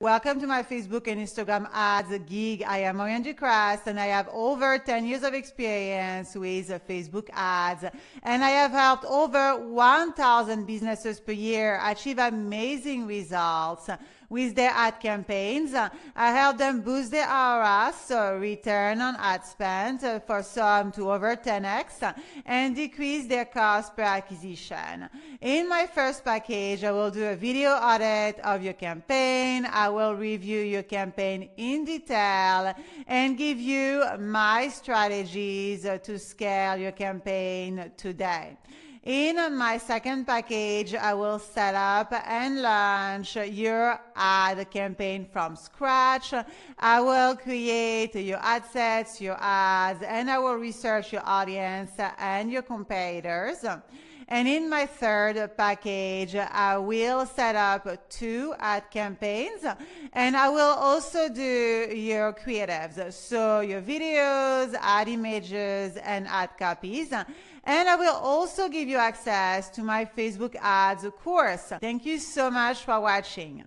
Welcome to my Facebook and Instagram ads gig. I am Marianne Ducrast and I have over 10 years of experience with Facebook ads. And I have helped over 1,000 businesses per year achieve amazing results with their ad campaigns. I help them boost their ROAS, so return on ad spend, for some to over 10x, and decrease their cost per acquisition. In my first package, I will do a video audit of your campaign. I will review your campaign in detail and give you my strategies to scale your campaign today. In my second package, I will set up and launch your ad campaign from scratch. I will create your ad sets, your ads, and I will research your audience and your competitors. And in my third package, I will set up 2 ad campaigns, and I will also do your creatives, so your videos, ad images, and ad copies. And I will also give you access to my Facebook ads course. Thank you so much for watching.